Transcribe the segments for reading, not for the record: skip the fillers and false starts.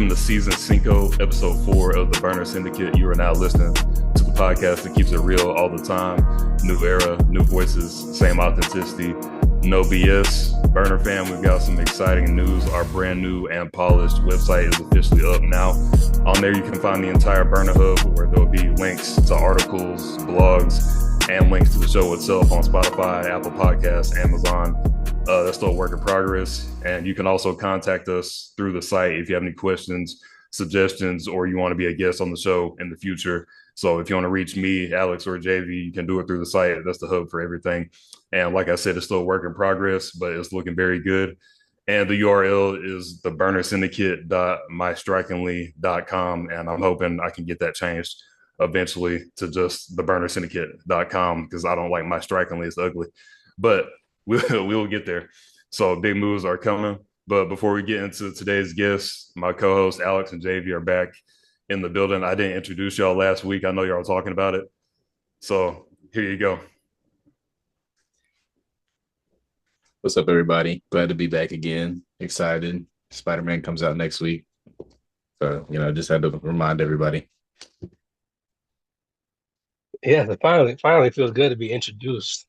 Welcome to Season 5, Episode 4 of the Burner Syndicate. You are now listening to the podcast that keeps it real all the time. New era, new voices, same authenticity, no BS. Burner fam, we've got some exciting news. Our brand new and polished website is officially up now. On there, you can find the entire Burner Hub, where there will be links to articles, blogs, and links to the show itself on Spotify, Apple Podcasts, Amazon. That's still a work in progress. And you can also contact us through the site if you have any questions, suggestions, or you want to be a guest on the show in the future. So if you want to reach me, Alex, or JV, you can do it through the site. That's the hub for everything. And like I said, it's still a work in progress, but it's looking very good. And the URL is theburnersyndicate.mystrikingly.com. And I'm hoping I can get that changed eventually to just theburnersyndicate.com, because I don't like my strikingly. It's ugly. But we'll get there. So big moves are coming. But before we get into today's guests, my co-hosts Alex and JV are back in the building. I didn't introduce y'all last week. I know y'all talking about it. So here you go. What's up, everybody? Glad to be back again. Excited. Spider-Man comes out next week. So, just had to remind everybody. Yeah, it finally feels good to be introduced.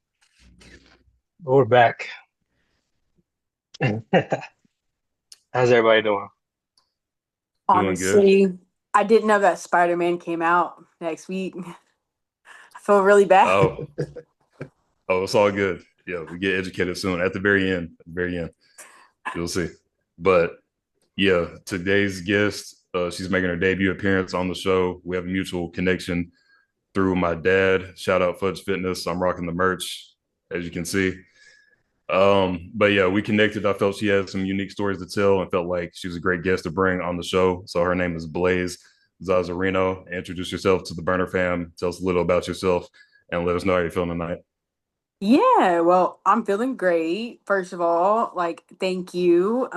We're back. How's everybody doing? Honestly, I didn't know that Spider-Man came out next week. I feel really bad. Oh, it's all good. Yeah, we get educated soon. At the very end, you'll see. But yeah, today's guest, she's making her debut appearance on the show. We have a mutual connection through my dad. Shout out Fudge Fitness. I'm rocking the merch, as you can see. But yeah, we connected. I felt she had some unique stories to tell and felt like she was a great guest to bring on the show. So her name is Blaze Zazzarino. Introduce yourself to the Burner fam. Tell us a little about yourself and let us know how you're feeling tonight. Yeah, well, I'm feeling great. First of all, thank you.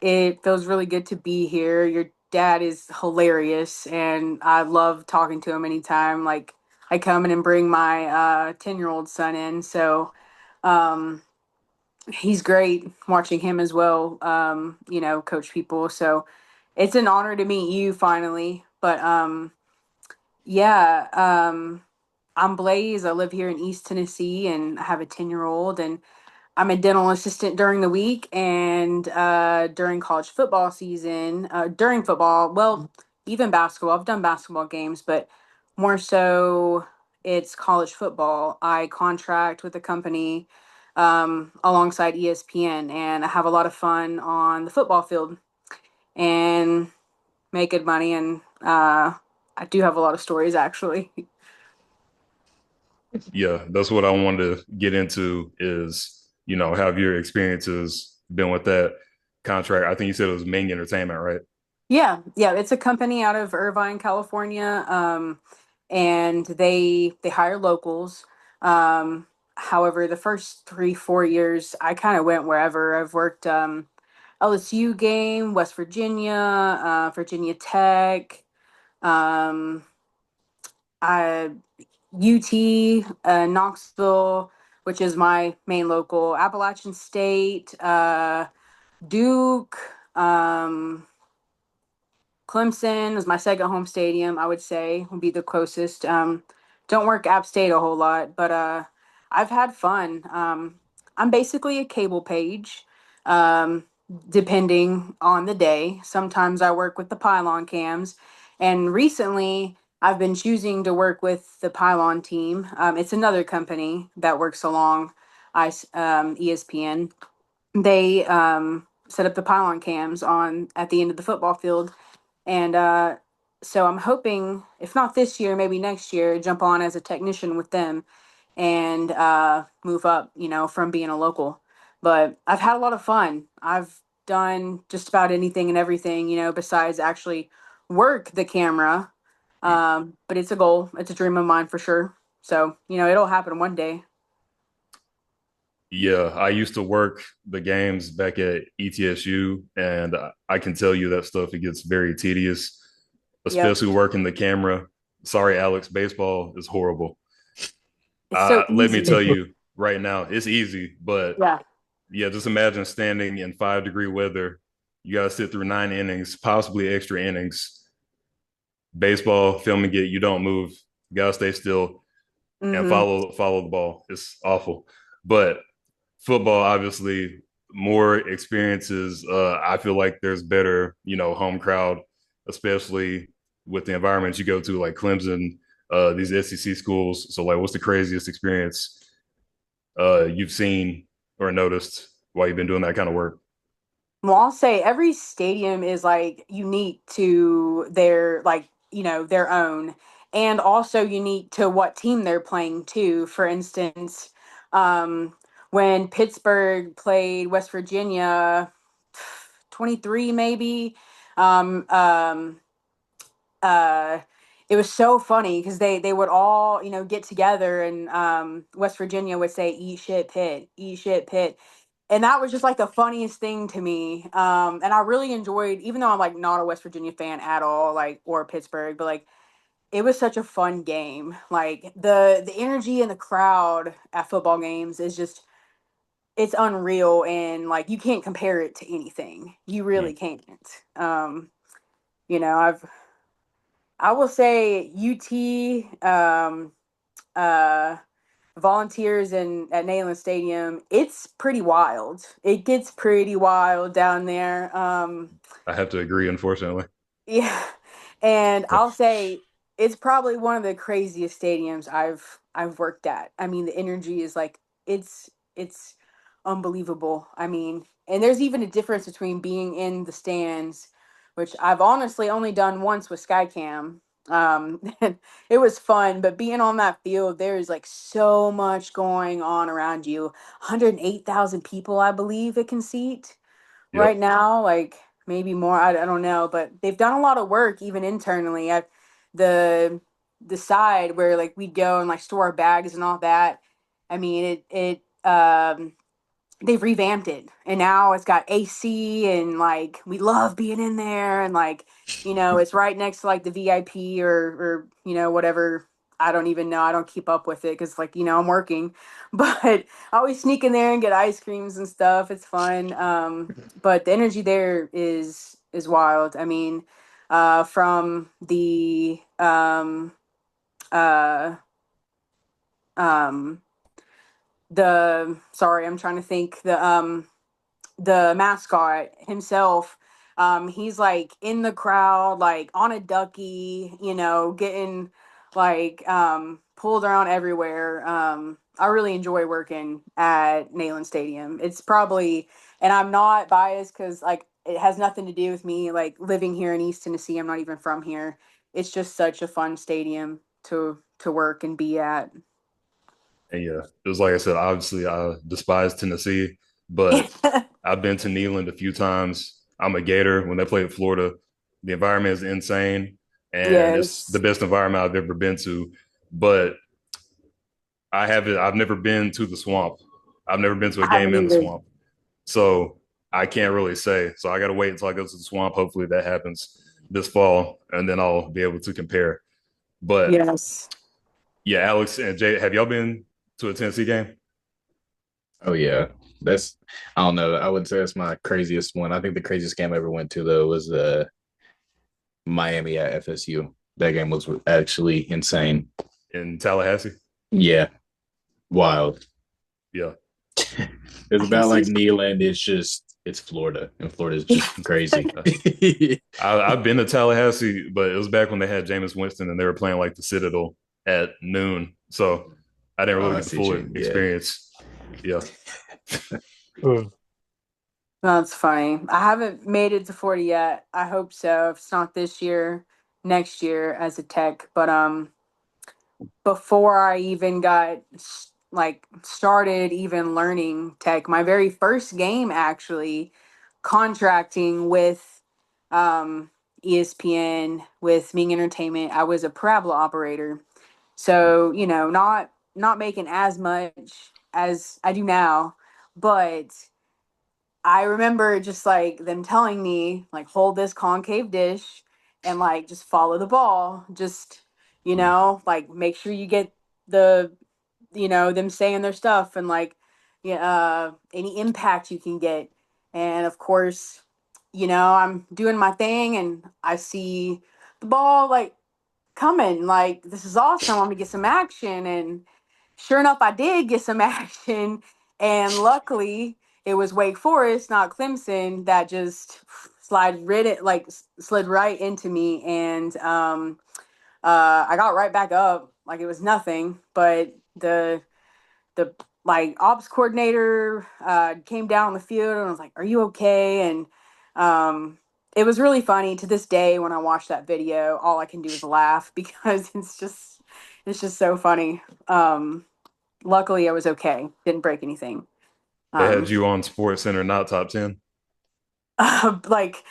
It feels really good to be here. Your dad is hilarious, and I love talking to him anytime. I come in and bring my 10-year-old son in, so um, he's great watching him as well. Coach people. So it's an honor to meet you finally. But yeah, I'm Blaze. I live here in East Tennessee, and I have a 10-year-old, and I'm a dental assistant during the week and during college football season, during football, well, even basketball. I've done basketball games, but more so it's college football. I contract with a company alongside ESPN, and I have a lot of fun on the football field and make good money. And I do have a lot of stories, actually. Yeah, that's what I wanted to get into is, have your experiences been with that contract? I think you said it was Ming Entertainment, right? Yeah, it's a company out of Irvine, California, and they hire locals. However, the first 3-4 years, I kind of went wherever. I've worked LSU game, West Virginia, Virginia Tech, um, I UT, Knoxville, which is my main local, Appalachian State, Duke. Clemson is my second home stadium, I would say, would be the closest. Don't work App State a whole lot, but I've had fun. I'm basically a cable page, um, depending on the day. Sometimes I work with the pylon cams, and recently I've been choosing to work with the pylon team. It's another company that works along ESPN. They set up the pylon cams on at the end of the football field, and so I'm hoping, if not this year, maybe next year, jump on as a technician with them and move up, from being a local. But I've had a lot of fun. I've done just about anything and everything, besides actually work the camera. But it's a goal. It's a dream of mine for sure. So, it'll happen one day. Yeah, I used to work the games back at ETSU, and I can tell you that stuff, it gets very tedious, Yep. especially working the camera. Sorry, Alex, baseball is horrible. It's so Let me easy. tell you right now, it's easy, but Yeah. yeah, just imagine standing in 5-degree weather You got to sit through 9 innings, possibly extra innings. Baseball, filming it, you don't move. You got to stay still and Hmm. follow the ball. It's awful. But football, obviously, more experiences. I feel like there's better, home crowd, especially with the environments you go to, like Clemson, these SEC schools. So, like, what's the craziest experience you've seen or noticed while you've been doing that kind of work? Well, I'll say every stadium is like unique to their their own, and also unique to what team they're playing too. For instance, um, when Pittsburgh played West Virginia, 23 maybe. Um, um, uh, it was so funny because they would all get together, and West Virginia would say "Eat shit, Pitt, eat shit, Pitt," and that was just like the funniest thing to me. And I really enjoyed, even though I'm like not a West Virginia fan at all, like or Pittsburgh, but like it was such a fun game. Like the energy in the crowd at football games is just it's unreal, and like you can't compare it to anything. You Mm. really can't. Um, I will say UT uh volunteers in at Neyland Stadium, it's pretty wild. It gets pretty wild down there. I have to agree, unfortunately. Yeah. And I'll say it's probably one of the craziest stadiums I've worked at. I mean, the energy is like it's unbelievable. I mean, and there's even a difference between being in the stands, which I've honestly only done once with Skycam. And it was fun, but being on that field, there's like so much going on around you. 108,000 people, I believe it can seat right Yep. now, like maybe more. I don't know, but they've done a lot of work even internally at the the side where like we'd go and like store our bags and all that. I mean, it they've revamped it, and now it's got AC, and like we love being in there, and like it's right next to like the VIP or whatever. I don't even know. I don't keep up with it because like I'm working, but I always sneak in there and get ice creams and stuff. It's fun. But the energy there is wild. I mean, from uh um the sorry, I'm trying to think the mascot himself. He's like in the crowd, like on a ducky, getting like pulled around everywhere. I really enjoy working at Neyland Stadium. It's probably, and I'm not biased because like it has nothing to do with me like living here in East Tennessee. I'm not even from here. It's just such a fun stadium to work and be at. And yeah, it was like I said, obviously I despise Tennessee, but I've been to Neyland a few times. I'm a Gator. When they play at Florida, the environment is insane, and it's the Yes, best environment I've ever been to. But I've never been to the swamp. I've never been to a I haven't game in the either. swamp. So I can't really say. So I gotta wait until I go to the swamp. Hopefully that happens this fall, and then I'll be able to compare. But Yes. yeah, Alex and Jay, have y'all been to a Tennessee game? Oh yeah, that's I don't know. I would say that's my craziest one. I think the craziest game I ever went to though was Miami at FSU. That game was actually insane. In Tallahassee? Yeah, wild. Yeah. It's I can about like see. Neyland. It's Florida, and Florida is just crazy. I've been to Tallahassee, but it was back when they had Jameis Winston and they were playing like the Citadel at noon. So I didn't Oh, really I get the see full you. Yeah. experience. Yeah. Mm. That's funny. I haven't made it to 40 yet. I hope so. If it's not this year, next year as a tech. But before I even got like started even learning tech, my very first game actually contracting with um ESPN with Ming Entertainment, I was a parabola operator. So, not making as much as I do now, but I remember just like them telling me like hold this concave dish and like just follow the ball. Just, like make sure you get the them saying their stuff and like yeah, any impact you can get. And of course, I'm doing my thing and I see the ball like coming. Like, this is awesome. I'm gonna get some action. And sure enough, I did get some action. And luckily, it was Wake Forest, not Clemson, that just slid right into me. And I got right back up like it was nothing. But the like ops coordinator came down on the field and was like, "Are you okay?" And um, it was really funny. To this day, when I watch that video, all I can do is laugh because it's just so funny. Luckily, I was okay. Didn't break anything. They had Um, you on Sports Center, not top 10. like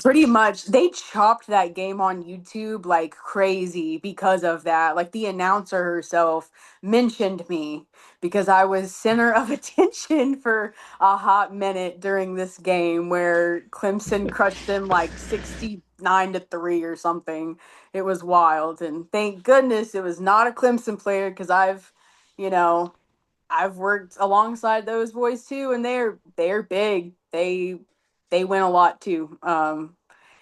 pretty much they chopped that game on YouTube like crazy because of that. Like, the announcer herself mentioned me because I was center of attention for a hot minute during this game where Clemson crushed them like 69-3 or something. It was wild, and thank goodness it was not a Clemson player because you know, I've worked alongside those boys too, and they're big. They win a lot too.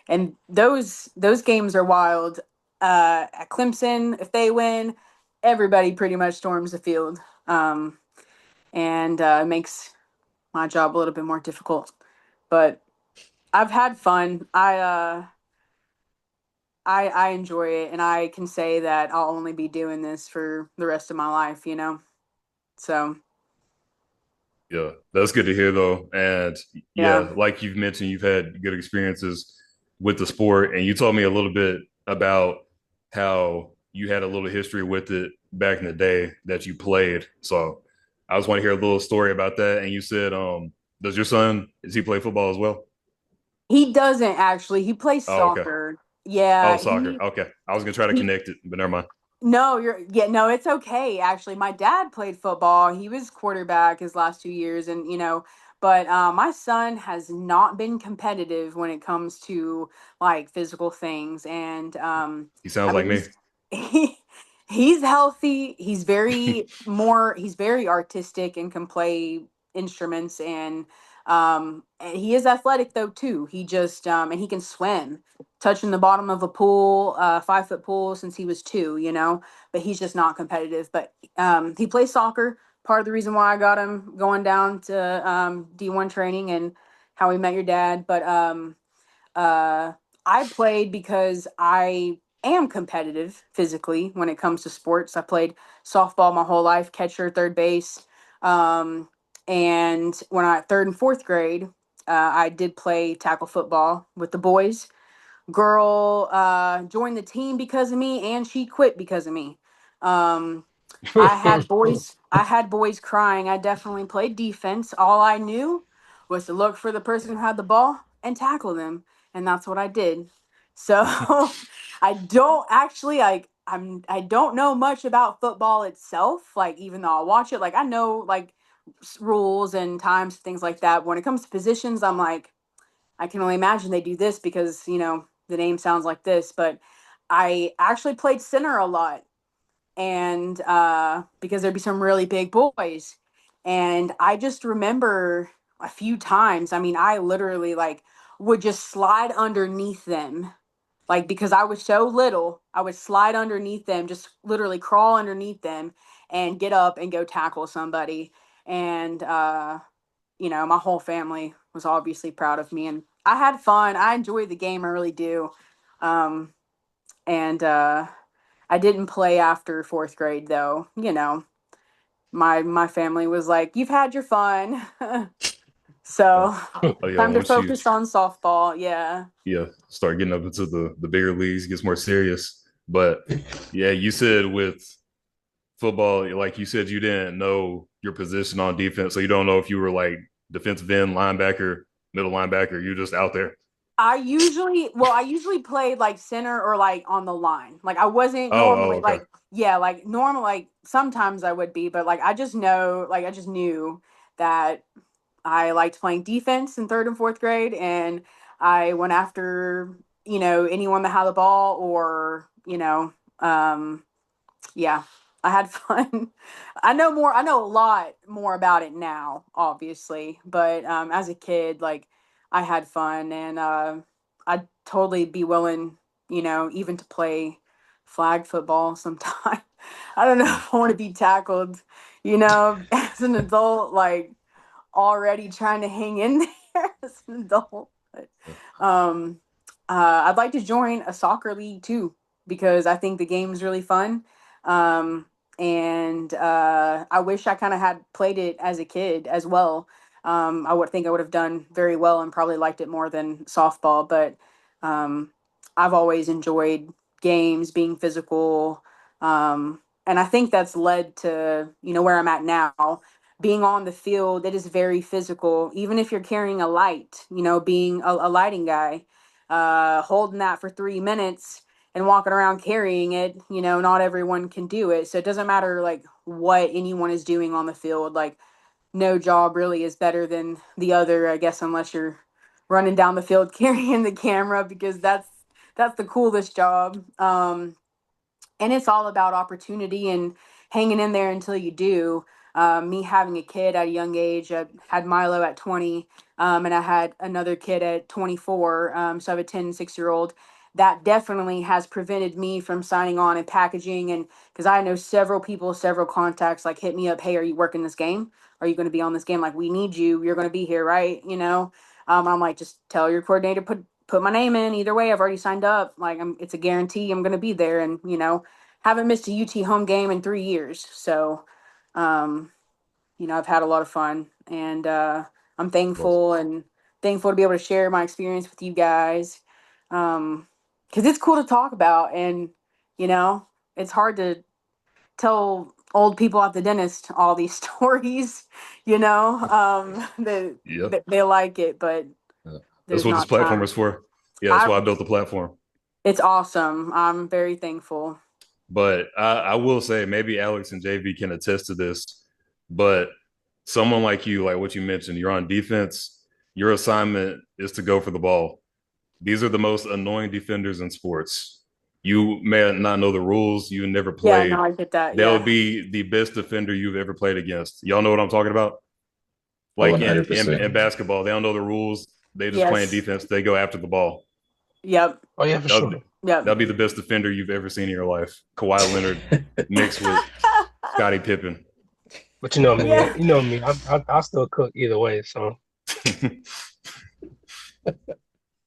And those games are wild. At Clemson, if they win, everybody pretty much storms the field, and it makes my job a little bit more difficult. But I've had fun. I enjoy it, and I can say that I'll only be doing this for the rest of my life. So Yeah, that's good to hear though. And yeah. yeah, like you've mentioned, you've had good experiences with the sport, and you told me a little bit about how you had a little history with it back in the day that you played. So I just want to hear a little story about that. And you said, does your son, does he play football as well? He doesn't actually. He plays Oh, okay. soccer. Yeah, Oh, soccer. Okay. I was gonna try to he connect it, but never mind. no, no, it's okay actually. My dad played football. He was quarterback his last 2 years, and but my son has not been competitive when it comes to like physical things. And He sounds I like mean, me. he, he's healthy. He's very artistic and can play instruments. And he is athletic though too. He just and he can swim, touching the bottom of a pool, 5 foot pool since he was 2, but he's just not competitive. But he plays soccer. Part of the reason why I got him going down to D1 training and how we met your dad. But uh, I played because I am competitive physically when it comes to sports. I played softball my whole life, catcher, third base. Um, and when I third and fourth grade, I did play tackle football with the boys. Girl joined the team because of me, and she quit because of me. Um, I had boys crying. I definitely played defense. All I knew was to look for the person who had the ball and tackle them, and that's what I did. So I don't actually like I don't know much about football itself. Like, even though I watch it, like I know like rules and times, things like that. When it comes to positions, I'm like, I can only imagine they do this because, the name sounds like this. But I actually played center a lot, and because there'd be some really big boys. And I just remember a few times, I mean, I literally like would just slide underneath them. Like, because I was so little, I would slide underneath them, just literally crawl underneath them and get up and go tackle somebody. And my whole family was obviously proud of me, and I had fun. I enjoyed the game. I really do. Um, and I didn't play after fourth grade, though. My family was like, "You've had your fun, Yeah. so Oh yeah, time to once you focus on softball." Yeah. yeah start getting up into the bigger leagues, gets more serious. But yeah, you said with football, like you said, you didn't know your position on defense, so you don't know if you were like defensive end, linebacker, middle linebacker. You just out there. I usually played like center or like on the line. Like, I wasn't normally Okay. like, yeah, like normal, like sometimes I would be, but like I just knew that I liked playing defense in third and fourth grade, and I went after, anyone that had the ball, or, yeah, I had fun. I know a lot more about it now, obviously, but as a kid, like I had fun, and I'd totally be willing, even to play flag football sometime. I don't know Mm. if I want to be tackled, as an adult, like already trying to hang in there as an adult. But, um, I'd like to join a soccer league too because I think the game's really fun. Um, and I wish I kind of had played it as a kid as well. I would think I would have done very well and probably liked it more than softball. But um, I've always enjoyed games, being physical. And I think that's led to, where I'm at now. Being on the field, it is very physical. Even if you're carrying a light, being a lighting guy, holding that for 3 minutes and walking around carrying it, not everyone can do it. So it doesn't matter like what anyone is doing on the field. Like no job really is better than the other, I guess, unless you're running down the field carrying the camera because that's the coolest job. And it's all about opportunity and hanging in there until you do. Me having a kid at a young age, I had Milo at 20, and I had another kid at 24. So I have a 10 and 6 year old. That definitely has prevented me from signing on and packaging. And because I know several people, several contacts like hit me up, hey, are you working this game? Are you going to be on this game? Like, we need you. You're going to be here, right? I'm like, just tell your coordinator, put my name in. Either way, I've already signed up. Like, it's a guarantee I'm going to be there. And, haven't missed a UT home game in 3 years. So, um, I've had a lot of fun and I'm Well, thankful to be able to share my experience with you guys. Because it's cool to talk about and, you know, it's hard to tell old people at the dentist all these stories, yep. they like it, but That's there's what this not platform time. is for. Yeah, that's I, why I built the platform. it's awesome. I'm very thankful. But I will say, maybe Alex and JV can attest to this. But someone like you, like what you mentioned, you're on defense. Your assignment is to go for the ball. These are the most annoying defenders in sports. You may not know the rules. You never Yeah, no, played. I get that. They'll Yeah. be the best defender you've ever played against. Y'all know what I'm talking about? Oh, Like in 100%. basketball, they don't know the rules. They just playing Yes. defense. They go after the ball. Yep. Oh yeah, for That'll, sure. Yep. that'll be the best defender you've ever seen in your life. Kawhi Leonard mixed with Scottie Pippen. But you know me, Yeah. I'll still cook either way. So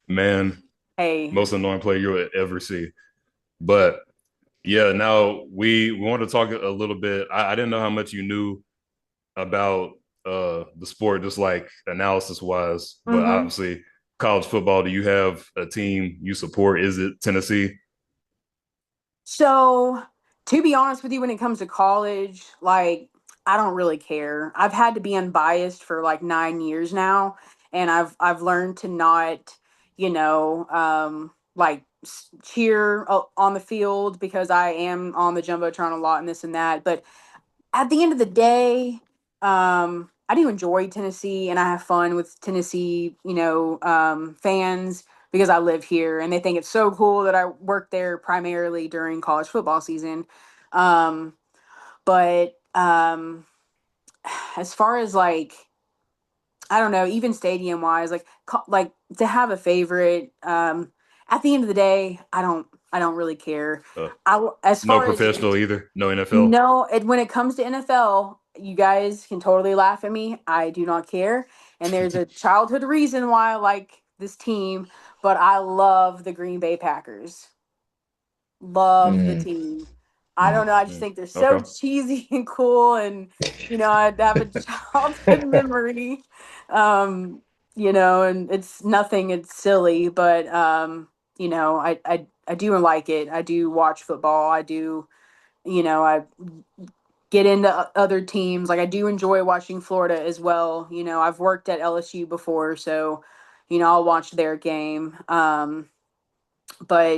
Man, Hey. most annoying player you'll ever see. But yeah, now we want to talk a little bit. I didn't know how much you knew about the sport, just like analysis wise, but Mm-hmm. obviously college football. Do you have a team you support? Is it Tennessee? So, to be honest with you, when it comes to college, like, I don't really care. I've had to be unbiased for like 9 years now, and I've learned to not, like cheer on the field because I am on the jumbotron a lot and this and that. But at the end of the day, I do enjoy Tennessee and I have fun with Tennessee, fans because I live here and they think it's so cool that I work there primarily during college football season. Um, but as far as like, I don't know, even stadium wise, like to have a favorite. At the end of the day, I don't really care. Uh, As no far as professional either. No NFL. no, when it comes to NFL, you guys can totally laugh at me. I do not care. And there's a childhood reason why I like this team, but I love the Green Bay Packers. Love the Mm, team. I don't mm. know. I just Mm, think they're so okay. cheesy and cool. And, I have a childhood memory. Um, and it's nothing, it's silly, but, I do like it. I do watch football. I do, I get into other teams. Like I do enjoy watching Florida as well. I've worked at LSU before, so I'll watch their game. But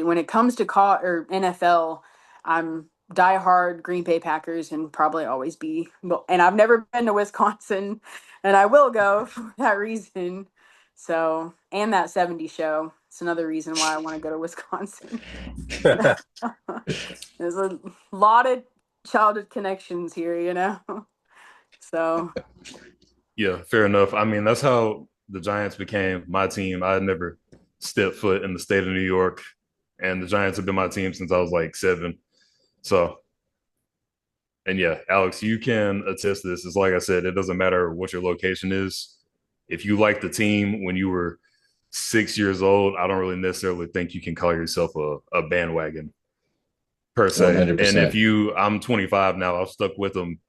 when it comes to or NFL, I'm diehard Green Bay Packers and probably always be. Well, and I've never been to Wisconsin, and I will go for that reason. So, and that 70 show. It's another reason why I want to go to Wisconsin. There's a lot of childhood connections here. So Yeah, fair enough. I mean, that's how the Giants became my team. I had never stepped foot in the state of New York, and the Giants have been my team since I was like 7. So, and yeah, Alex, you can attest to this. It's like I said, it doesn't matter what your location is. If you like the team when you were 6 years old, I don't really necessarily think you can call yourself a bandwagon per se. And if 100%. I'm 25 now, I've stuck with them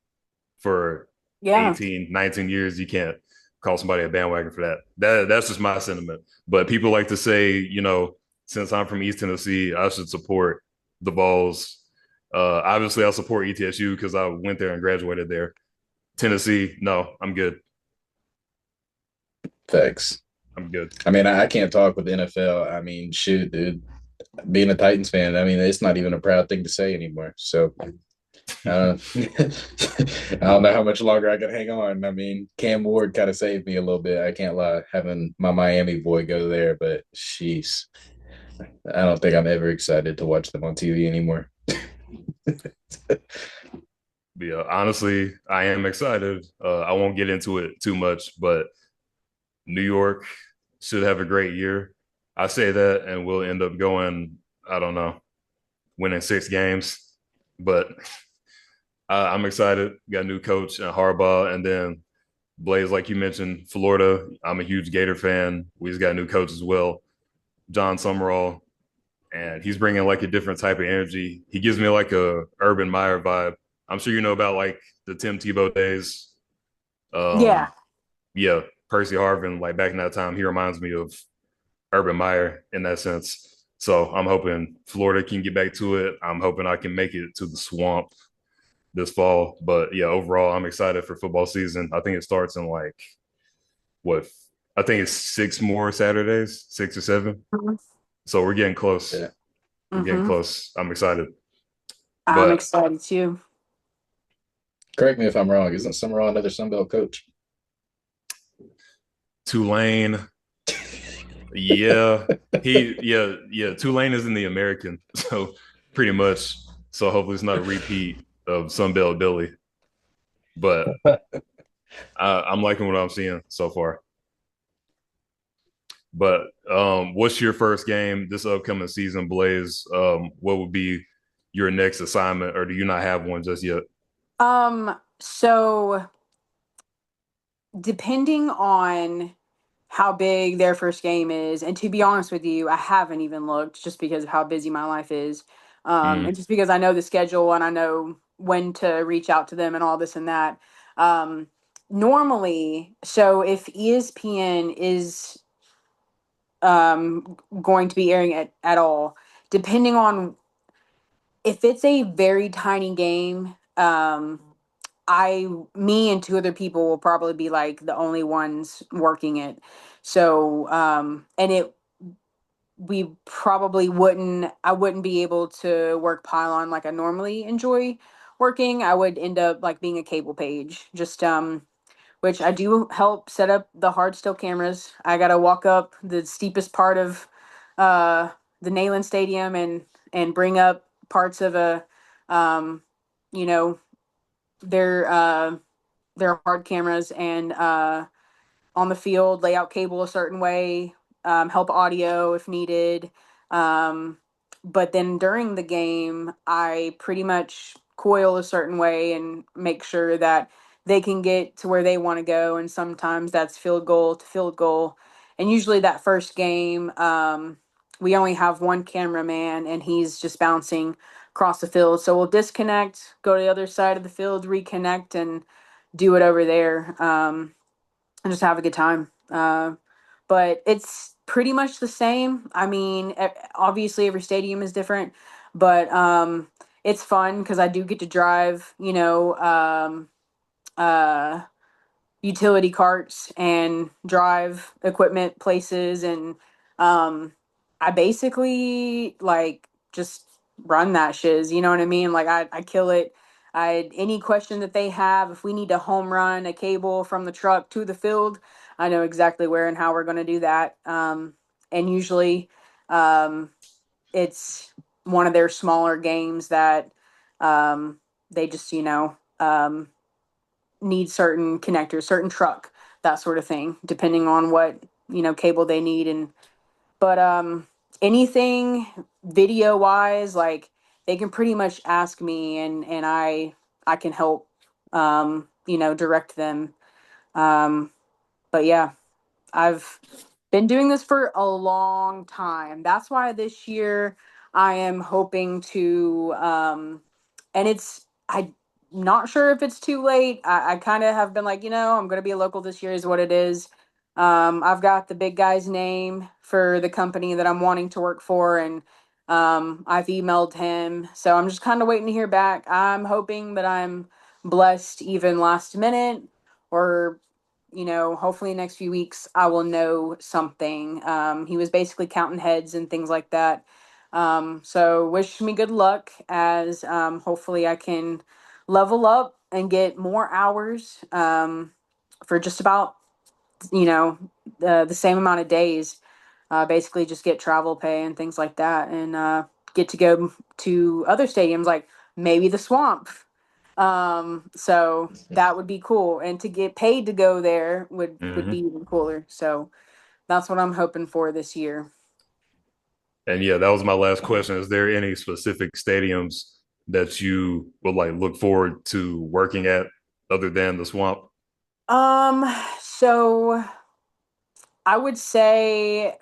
for Yeah. 18, 19 years. You can't call somebody a bandwagon for that. That's just my sentiment. But people like to say, since I'm from East Tennessee, I should support the Vols. Obviously, I support ETSU because I went there and graduated there. Tennessee, no, I'm good. Facts. I'm good. I mean, I can't talk with the NFL. I mean, shoot, dude. Being a Titans fan, I mean, it's not even a proud thing to say anymore. So I don't know how much longer I can hang on. I mean, Cam Ward kind of saved me a little bit. I can't lie, having my Miami boy go there, but sheesh, I don't think I'm ever excited to watch them on TV anymore. Yeah, honestly, I am excited. I won't get into it too much, but New York should have a great year. I say that, and we'll end up going, I don't know, winning 6 games. But I'm excited. Got a new coach and Harbaugh, and then Blaze, like you mentioned, Florida. I'm a huge Gator fan. We just got a new coach as well, John Summerall, and he's bringing like a different type of energy. He gives me like a Urban Meyer vibe. I'm sure you know about like the Tim Tebow days. Yeah. Yeah, Percy Harvin, like back in that time, he reminds me of Urban Meyer in that sense. So I'm hoping Florida can get back to it. I'm hoping I can make it to the swamp this fall. But yeah, overall, I'm excited for football season. I think it starts in like what? I think it's 6 more Saturdays, 6 or 7. Mhm. So we're getting close. Yeah. We're getting Mhm. close. I'm excited. I'm But excited too. Correct me if I'm wrong. Isn't Summerall another Sunbelt coach? Tulane, yeah, yeah. Tulane is in the American, so pretty much. So hopefully it's not a repeat of Sunbelt Billy. But I'm liking what I'm seeing so far. But what's your first game this upcoming season, Blaze? What would be your next assignment, or do you not have one just yet? So depending on how big their first game is, and to be honest with you, I haven't even looked just because of how busy my life is. And Mm, just because I know the schedule and I know when to reach out to them and all this and that. Um, Normally, so if ESPN is going to be airing it at all, depending on if it's a very tiny game, me and 2 other people will probably be like the only ones working it. So, and we probably I wouldn't be able to work pylon like I normally enjoy working. I would end up like being a cable page, just, which I do help set up the hard still cameras. I got to walk up the steepest part of, uh, the Neyland Stadium and bring up parts of um, you know, their, their hard cameras and on the field, lay out cable a certain way, help audio if needed. Um, but then during the game, I pretty much coil a certain way and make sure that they can get to where they want to go. And sometimes that's field goal to field goal. And usually that first game, we only have one cameraman and he's just bouncing across the field. So we'll disconnect, go to the other side of the field, reconnect, and do it over there. And just have a good time. But it's pretty much the same. I mean, obviously every stadium is different, but it's fun because I do get to drive, uh, utility carts and drive equipment places, and um, I basically like just run that shiz. You know what I mean? Like I kill it. Any question that they have, if we need to home run a cable from the truck to the field, I know exactly where and how we're going to do that. And usually, um, it's one of their smaller games that they just need certain connectors, certain truck that sort of thing, depending on what, cable they need. But anything video wise, like they can pretty much ask me, and I can help, direct them. Um, but yeah, I've been doing this for a long time. That's why this year I am hoping to, and I'm not sure if it's too late. I kind of have been like, I'm going to be a local this year is what it is. I've got the big guy's name for the company that I'm wanting to work for, and I've emailed him. So I'm just kind of waiting to hear back. I'm hoping that I'm blessed even last minute, or hopefully next few weeks I will know something. He was basically counting heads and things like that. So wish me good luck as hopefully I can level up and get more hours for just about, you know, the same amount of days. Basically just get travel pay and things like that, and get to go to other stadiums like maybe the Swamp. So that would be cool, and to get paid to go there would be Hmm. even cooler. So that's what I'm hoping for this year. And yeah, that was my last question. Is there any specific stadiums that you would like look forward to working at other than the Swamp? Um, so I would say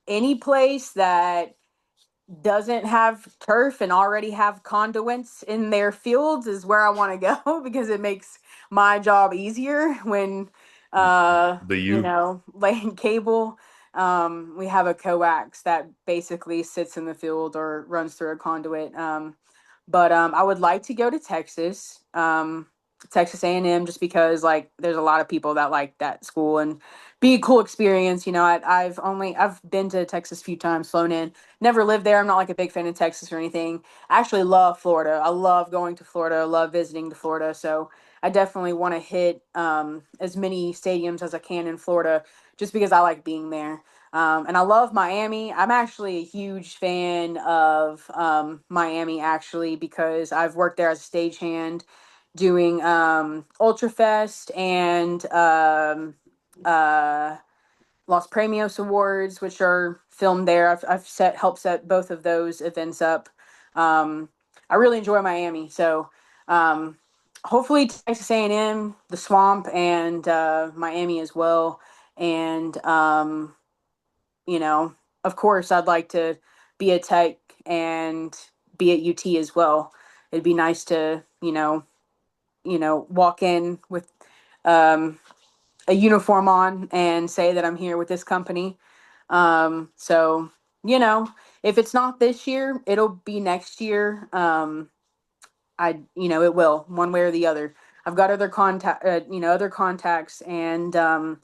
any place that doesn't have turf and already have conduits in their fields is where I want to go because it makes my job easier when The U. laying cable. We have a coax that basically sits in the field or runs through a conduit. But I would like to go to Texas. Texas A&M, just because like there's a lot of people that like that school and be a cool experience. I've been to Texas a few times, flown in. Never lived there. I'm not like a big fan of Texas or anything. I actually love Florida. I love going to Florida. I love visiting to Florida. So I definitely want to hit as many stadiums as I can in Florida just because I like being there. And I love Miami. I'm actually a huge fan of Miami, actually, because I've worked there as a stagehand doing Ultrafest and uh, Los Premios Awards, which are filmed there. I've helped set both of those events up. I really enjoy Miami, so um, hopefully Texas A&M, the Swamp, and Miami as well. And you know, of course, I'd like to be a tech and be at UT as well. It'd be nice to walk in with um, a uniform on and say that I'm here with this company. So, you know, if it's not this year, it'll be next year. It will one way or the other. I've got other contacts, and I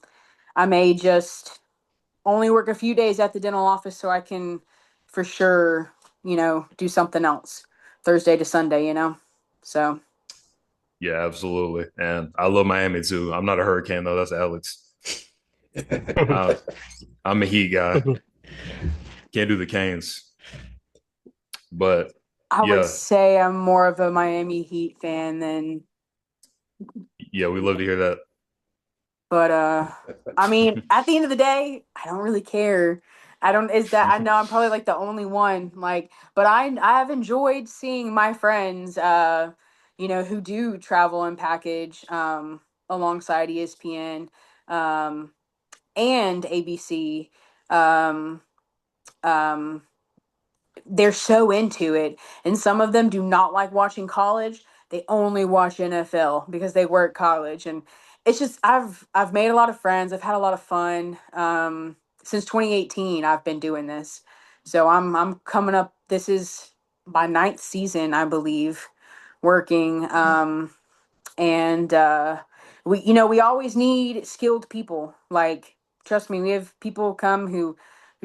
may just only work a few days at the dental office so I can, for sure, do something else Thursday to Sunday. So Yeah, absolutely. And I love Miami too. I'm not a Hurricane though. That's Alex. Uh, I'm a Heat guy. Can't do the Canes. But I would yeah, say I'm more of a Miami Heat fan than, yeah, we love to hear that. but I mean, at the end of the day, I don't really care. I don't is that I know I'm probably like the only one, like, but I have enjoyed seeing my friends who do travel and package alongside ESPN and ABC. Um um they're so into it, and some of them do not like watching college. They only watch NFL because they work college, and it's just I've made a lot of friends. I've had a lot of fun. Since 2018 I've been doing this, so I'm coming up, this is my ninth season, I believe, working. And we always need skilled people. Like, trust me, we have people come who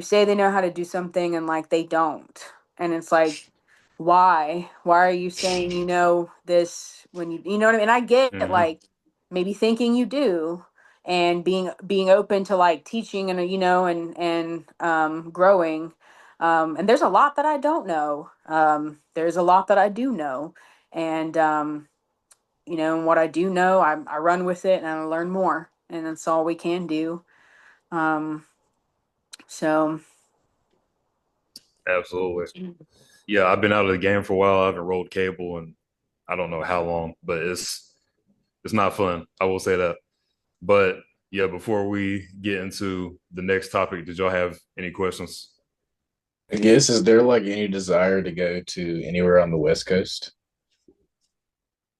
say they know how to do something and like they don't, and it's like, why are you saying you know this when you know what I mean? I get Hmm. like maybe thinking you do, and being open to like teaching and growing. And there's a lot that I don't know. There's a lot that I do know, and and what I do know, I run with it and I learn more, and that's all we can do. Um, so Absolutely. Yeah, I've been out of the game for a while. I haven't rolled cable and I don't know how long, but it's not fun. I will say that. But yeah, before we get into the next topic, did y'all have any questions? I guess, is there like any desire to go to anywhere on the West Coast?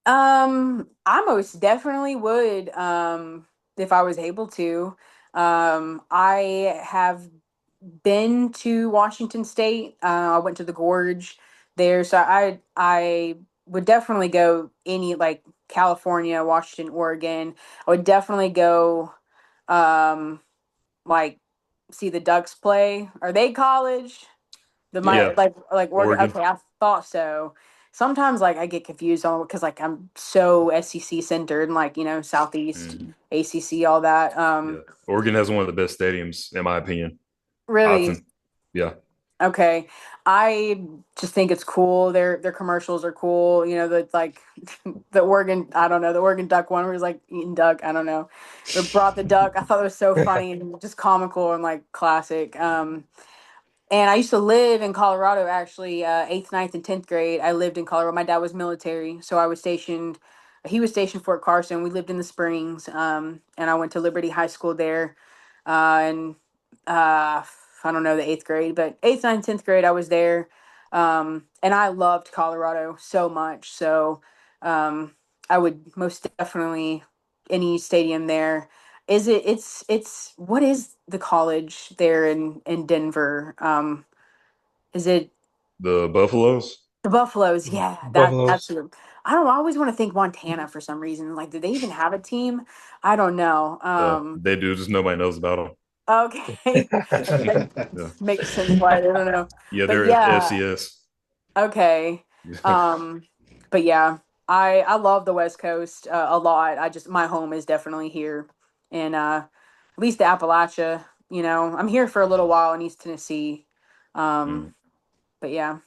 I most definitely would, if I was able to. I have been to Washington State. I went to the Gorge there, so I would definitely go any like California, Washington, Oregon. I would definitely go, like see the Ducks play. Are they college? The my Yeah, like Oregon. Oregon. Okay, I thought so. Sometimes like I get confused on because like I'm so SEC centered and like Southeast Mhm. ACC all that. Yeah, Oregon has one of the best stadiums, in my opinion. Really. Often, yeah. Okay. I just think it's cool. Their commercials are cool. The like the Oregon, I don't know, the Oregon Duck one where he's like eating duck, I don't know. Or brought the duck. I thought it was so funny and just comical and like classic. And I used to live in Colorado actually, eighth, ninth, and 10th grade. I lived in Colorado. My dad was military, so he was stationed Fort Carson. We lived in the Springs, and I went to Liberty High School there. And I don't know the eighth grade, but eighth, ninth, 10th grade, I was there. And I loved Colorado so much. So I would most definitely any stadium there. What is the college there in Denver? Is it The Buffaloes, the Buffaloes? Yeah, that's Buffaloes. I don't know. I always want to think Montana for some reason. Like, do they even have a team? I don't know. they do, just nobody knows about Okay. That them. makes sense why I don't know. Yeah, yeah, But they're yeah, FCS. okay. Um, but yeah, I love the West Coast a lot. My home is definitely here in at least the Appalachia. I'm here for a little while in East Tennessee. Mm. Um, but yeah.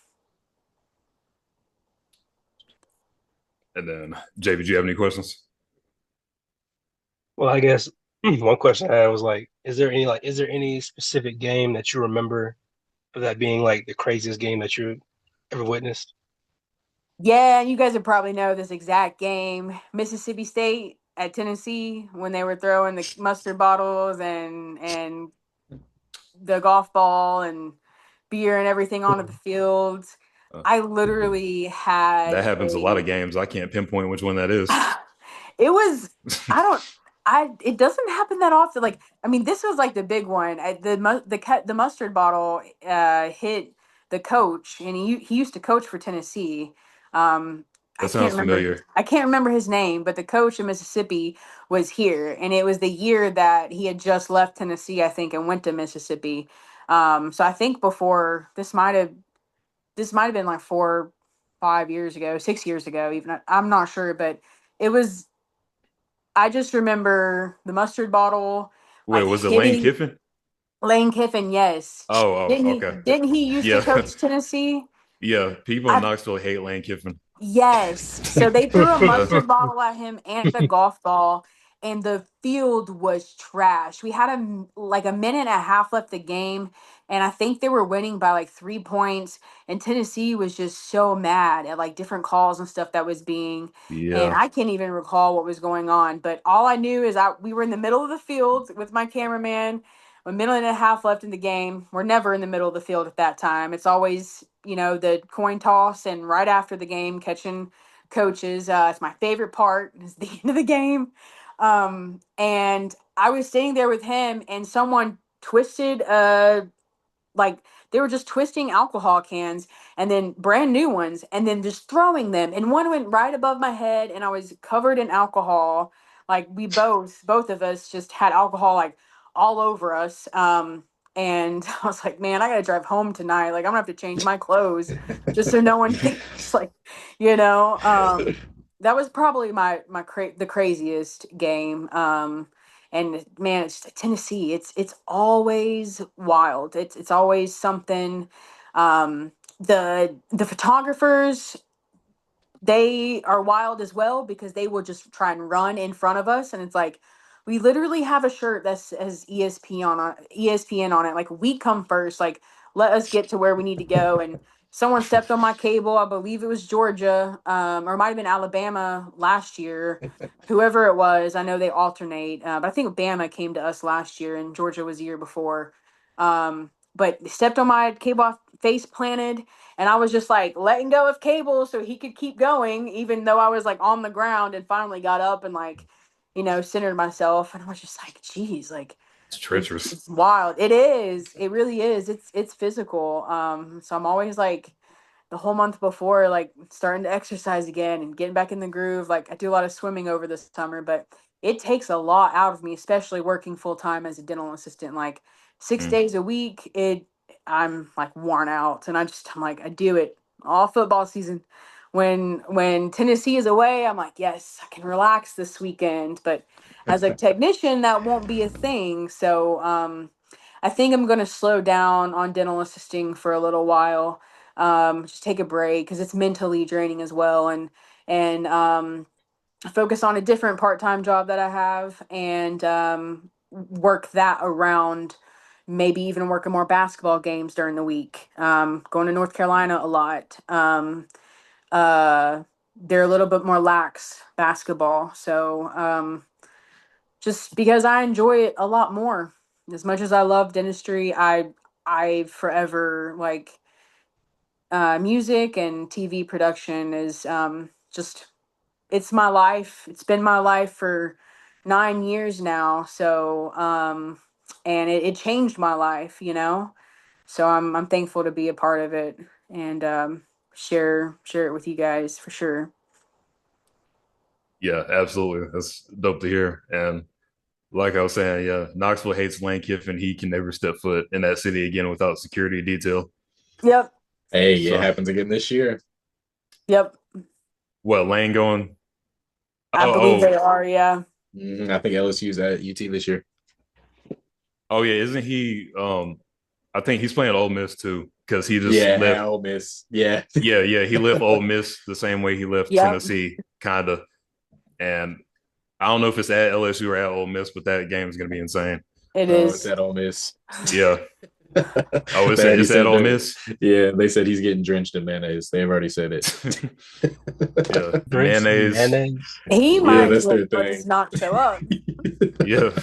And then, Jay, did you have any questions? Well, I guess one question I had was like, is there any specific game that you remember of that being like the craziest game that you ever witnessed? Yeah, you guys would probably know this exact game. Mississippi State at Tennessee when they were throwing the mustard bottles and the golf ball and beer and everything onto the fields. Uh, I literally that had happens a lot of a games. I can't pinpoint which one that is. it was I don't I it doesn't happen that often. Like I mean, this was like the big one. The mustard bottle hit the coach, and he used to coach for Tennessee. Um, That sounds familiar. I can't remember his name, but the coach in Mississippi was here, and it was the year that he had just left Tennessee, I think, and went to Mississippi. So I think before this might have been like 5 years ago, 6 years ago, even I'm not sure, but it was I just remember the mustard bottle, Wait, like was it Lane hitting Kiffin? Lane Kiffin. Yes, Oh, oh, okay. Didn't he used to Yeah, coach Tennessee? yeah. People in I Knoxville hate Lane Kiffin. Yes. So they threw a Uh, mustard bottle at him and a golf ball, and the field was trash. We had like a minute and a half left the game, and I think they were winning by like 3 points. And Tennessee was just so mad at like different calls and stuff that was being. And yeah, I can't even recall what was going on, but all I knew is we were in the middle of the field with my cameraman. A minute and a half left in the game. We're never in the middle of the field at that time. It's always, the coin toss and right after the game, catching coaches. It's my favorite part. It's the end of the game. And I was sitting there with him, and someone twisted like they were just twisting alcohol cans and then brand new ones and then just throwing them, and one went right above my head and I was covered in alcohol. Like we both of us just had alcohol like all over us. And I was like, man, I gotta drive home tonight. Like I'm gonna have to change my clothes just so no one thinks like, you know that was probably the craziest game. And man, it's Tennessee. It's always wild. It's always something. The photographers they are wild as well because they will just try and run in front of us, and it's like we literally have a shirt that says ESPN on it. Like we come first. Like let us get to where we need to go. And someone stepped on my cable. I believe it was Georgia, or it might have been Alabama last year. Whoever it was, I know they alternate, but I think Bama came to us last year, and Georgia was the year before. But stepped on my cable, face planted, and I was just like letting go of cable so he could keep going, even though I was like on the ground, and finally got up and like, centered myself. And I was just like, geez, like It's treacherous. it's wild. It is. It really is. It's physical. So I'm always like the whole month before, like starting to exercise again and getting back in the groove. Like I do a lot of swimming over the summer, but it takes a lot out of me, especially working full time as a dental assistant, like 6 days a week. I'm like worn out, and I'm like, I do it all football season. When Tennessee is away, I'm like, yes, I can relax this weekend. But as a technician, that won't be a thing. So I think I'm gonna slow down on dental assisting for a little while, just take a break because it's mentally draining as well, and focus on a different part-time job that I have, and work that around, maybe even working more basketball games during the week. Going to North Carolina a lot. Uh, they're a little bit more lax basketball, so just because I enjoy it a lot more. As much as I love dentistry, I forever like music and TV production is just it's my life. It's been my life for 9 years now. So and it changed my life. So I'm thankful to be a part of it, and share it with you guys for sure. Yeah, absolutely. That's dope to hear. And like I was saying, yeah, Knoxville hates Lane Kiffin. He can never step foot in that city again without security detail. Yep. Hey, it So, happens again this year. Yep. what, Lane going? I believe Oh, they are. Yeah. I think LSU's at UT this year. yeah, isn't he? I think he's playing Ole Miss too because he just Yeah, at left. Ole Miss. Yeah. Yeah, he left Ole Miss the same way he left Yep. Tennessee, kind of. And I don't know if it's at LSU or at Ole Miss, but that game is going to be insane. It Oh, it's is. at Ole Miss. Yeah. Oh, They already it's at said Ole that. Miss. Yeah, they said he's getting drenched in mayonnaise. They've already said it. Yeah, Drinks and mayonnaise. mayonnaise. He Yeah, might that's do their it, but thing. does not show up. Yeah,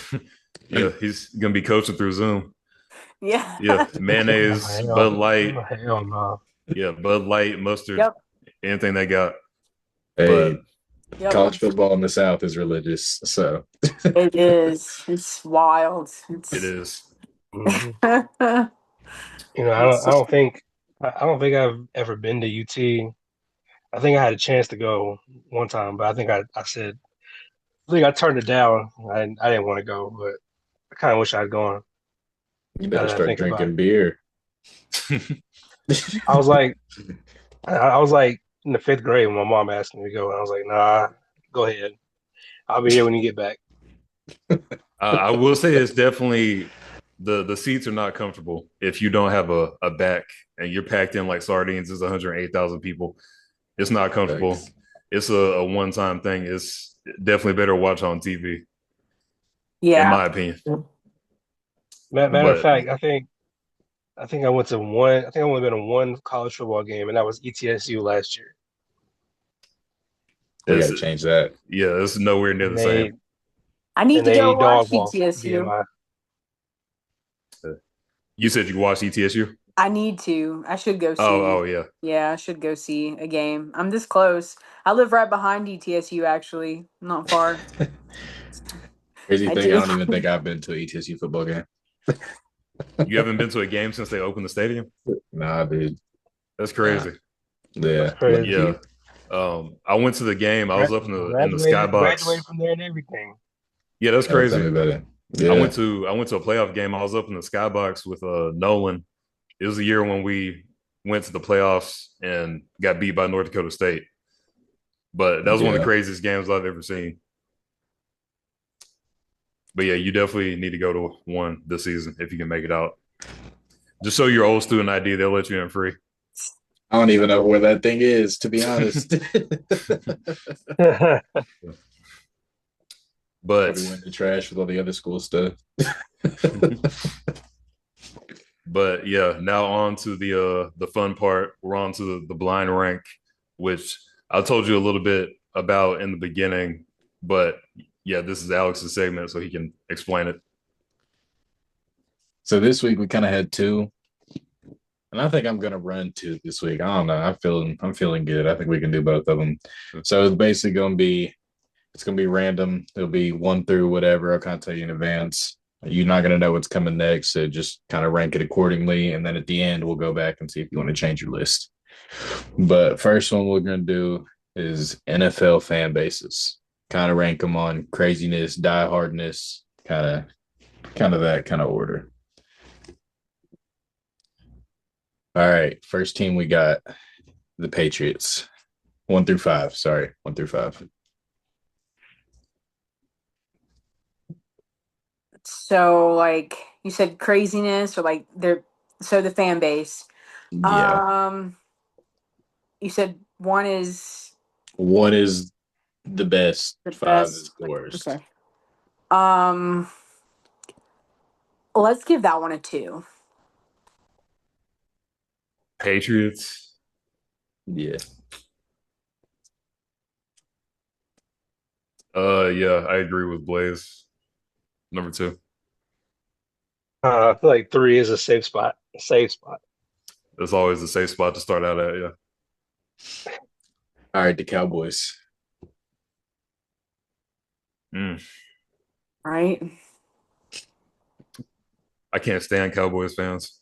yeah, he's gonna be coaching through Zoom. Yeah, Yeah. Oh mayonnaise, Bud hell, Light. oh, hell no. Yeah, Bud Light, mustard, Yep. anything they got. Hey, But Yep. college football in the South is religious. So It is. It's wild. it It's is. Mhm. it's I don't think I've ever been to UT. I think I had a chance to go one time, but I think I turned it down. I didn't want to go, but I kind of wish I'd gone. you Now better that I start think about it, drinking beer. I was like, I was like in the fifth grade when my mom asked me to go, and I was like, nah, go ahead. I'll be here when you get back. I will say it's definitely the seats are not comfortable if you don't have a back and you're packed in like sardines. There's 108,000 people. It's not comfortable. Thanks. It's a one time thing. It's definitely better to watch on TV, in yeah. my opinion. Matter of But fact, I think I went to one. I think I only been to one college football game, and that was ETSU last year. We got it's to change that. yeah, it's nowhere near And the same. I need and to they go watch dog walked PTSU. BMI. You said you watched ETSU? I need to. I should go Oh, see. yeah. Yeah, I should go see a game. I'm this close. I live right behind ETSU, actually. Not far. Crazy I thing, I do. don't even think I've been to a ETSU football game. You haven't been to a game since they opened the stadium? Nah, dude. That's Nah. crazy. That's Yeah. crazy. Yeah. I went to the game. I was up in the Graduated skybox. from there and everything. Yeah, that's Tell me crazy. about it. I Yeah. went to a playoff game. I was up in the skybox with Nolan. It was the year when we went to the playoffs and got beat by North Dakota State. But that was one of the Yeah. craziest games I've ever seen. But yeah, you definitely need to go to one this season if you can make it out. Just show your old student ID; they'll let you in free. I don't even know where that thing is, to be honest. But Probably went in the trash with all the other school stuff. but yeah, now on to the fun part. We're on to the blind rank, which I told you a little bit about in the beginning, but yeah, this is Alex's segment, so he can explain it. So this week we kind of had two, and I think I'm gonna run two this week. I don't know. I'm feeling good. I think we can do both of them. So it's basically gonna be random. It'll be one through whatever. I'll kind of tell you in advance. You're not gonna know what's coming next, so just kind of rank it accordingly. And then at the end, we'll go back and see if you want to change your list. But first one we're gonna do is NFL fan bases. Kind of rank them on craziness, diehardness, kind of that kind of order. All right, first team we got the Patriots. 1 through 5. Sorry, 1 through 5. So like you said craziness or like they're so the fan base. Yeah, Um you said one is 1 is the best, the 5 best. is the worst. Okay. Um let's give that one a 2. Patriots. Yeah. Yeah, I agree with Blaze. Number two. I feel like three is a safe spot. A safe spot. That's always a safe spot to start out at. Yeah. All right, the Cowboys. Mm. Right? I can't stand Cowboys fans.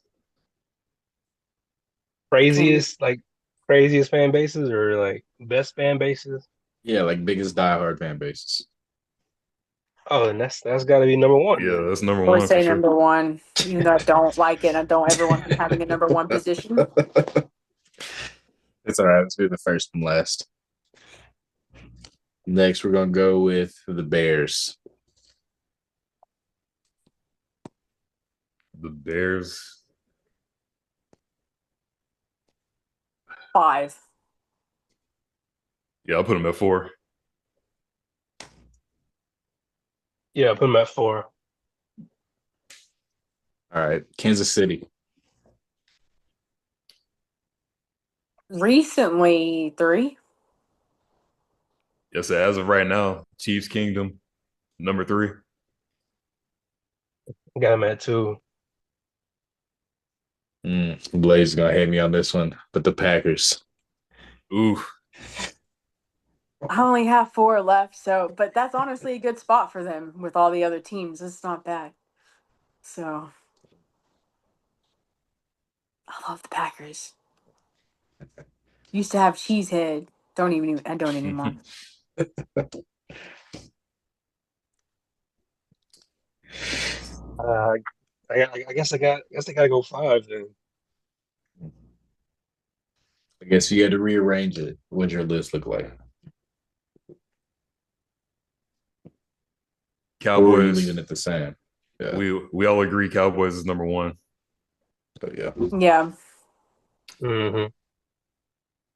Can Craziest fan bases or like best fan bases. Yeah, like biggest diehard fan bases. Oh, and that's got to be number one Yeah, then. that's number I would one for say sure. number one, even though I don't like it. I don't ever want them having a number one position. It's all right. Let's do the first and last. Next, we're gonna go with the Bears. The Bears. 5. Yeah, I'll put them at 4. Yeah, put them at four. All right, Kansas City. Recently 3. Yes, as of right now, Chiefs Kingdom, number 3. Got them at two. Blaze is gonna hate me on this one, but the Packers. Ooh, I only have 4 left, so but that's honestly a good spot for them with all the other teams. It's not bad. So I love the Packers. Used to have Cheesehead. I don't anymore. Uh, I guess they got to go five then. I guess you had to rearrange it. What'd your list look like? Or were you leaving Cowboys. it the same? Yeah. We all agree Cowboys is number 1. So yeah. Yeah. Mm-hmm.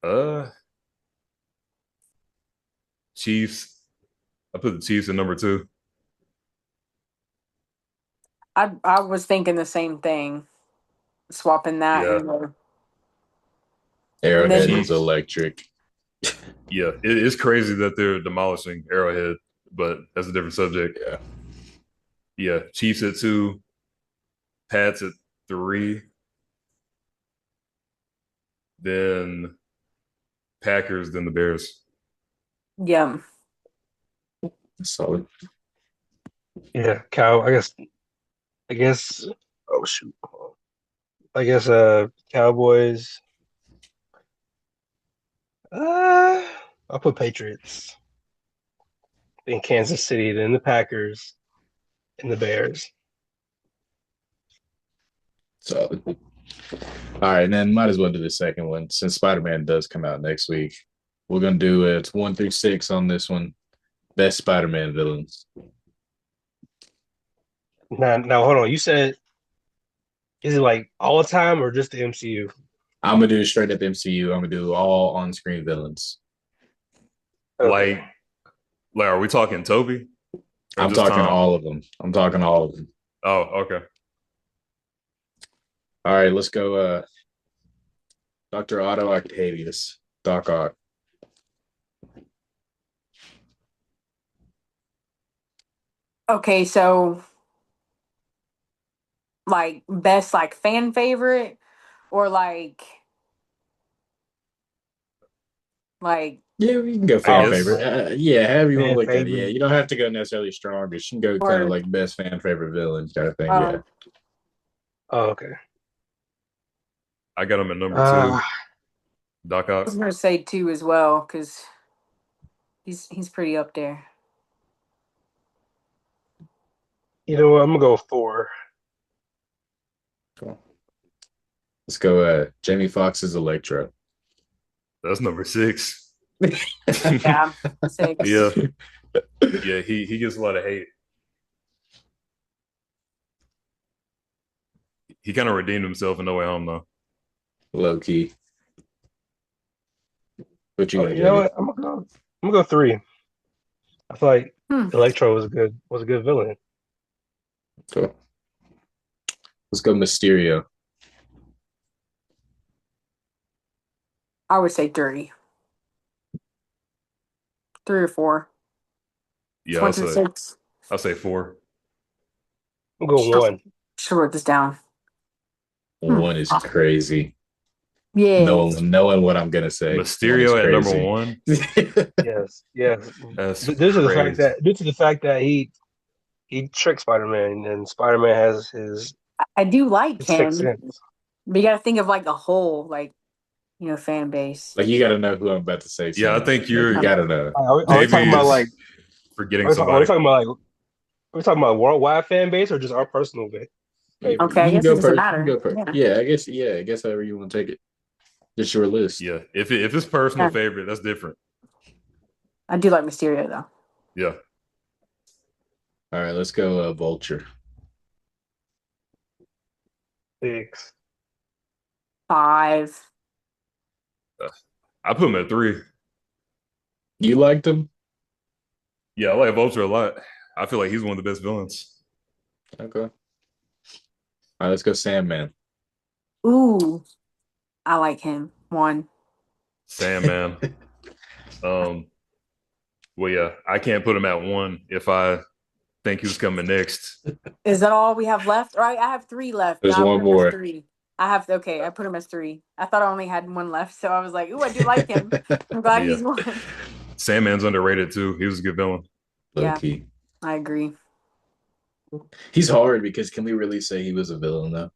Uh, Chiefs. I put the Chiefs at number 2. I was thinking the same thing. Swapping that Yeah, and then Arrowhead is Chiefs. electric. Yeah, it's crazy that they're demolishing Arrowhead, but that's a different subject. Yeah. Yeah, Chiefs at 2, Pats at 3, then Packers, then the Bears. yeah. Solid. Yeah, I guess. Oh shoot. I guess. Cowboys. I'll put Patriots. Then Kansas City. Then the Packers. And the Bears. Solid. All right, and then might as well do the second one since Spider-Man does come out next week. We're gonna do it 1 through 6 on this one. Best Spider-Man villains. Now hold on. You said is it like all the time or just the MCU? I'm gonna do straight up MCU. I'm gonna do all on-screen villains. Okay. Like, are we talking Toby or I'm just talking Tom? all of them. I'm talking all of them. Oh, okay. All right, let's go. Dr. Otto Octavius, Doc Ock. Okay, so like best like fan favorite or like Yeah, we can go I fan guess. favorite. Yeah, however you want to Fan look at it. Yeah, favorite. you don't have to go necessarily strongest. You can go kind of or like best fan favorite villains kind of thing. Yeah. Oh, okay. I got him at number Uh, 2, Doc I Ock. was gonna say two as well because he's pretty up there. you know what? I'm gonna go with 4. Cool. Let's go. Jamie Foxx's Electro. That's number 6. Yeah, six. Yeah, yeah. He gets a lot of hate. He kind of redeemed himself in No Way Home, though. Low key. What you Oh, got, you know JD? what? I'm gonna go 3. I feel like Hmm. Electro was a good villain. Cool. Let's go Mysterio. I would say three, 3 or 4. Yeah, One through six. I'll say 4. I'm gonna go 1. Should wrote this down. One is crazy. Yeah. Knowing what I'm gonna say. One is Mysterio at number crazy. 1. Yes, yes. That's Due to the fact crazy. that he tricked Spider-Man, and Spider-Man has I do like his sixth him, sense. but you got to think of like a whole fan base. Like you got to know who I'm about to say Yeah, I soon. think Like you you're got to know. Are we talking JB about is like forgetting are we somebody. talking about like are we talking about worldwide fan base or just our personal favorite? Okay, I You can guess it go doesn't first. You can matter. go first. Yeah. Yeah, I guess. Yeah, I guess however you want to take it. Just your list. Yeah, if it's personal Yeah. favorite, that's different. I do like Mysterio though. Yeah, All right, let's go. Vulture. 6. 5. I put him at 3. You liked him? Yeah, I like Vulture a lot. I feel like he's one of the best villains. Okay. All right, let's go. Sandman. Ooh, I like him. 1. Sandman. Well, yeah, I can't put him at 1 if I think who's coming next. Is that all we have left? All right, I have 3 left. There's I'll one put him as more. 3. I put him as 3. I thought I only had 1 left, so I was like, ooh, I do like him. I'm glad Yeah. he's 1. Sandman's underrated too. He was a good villain. Low Yeah. key. I agree. He's hard because can we really say he was a villain though?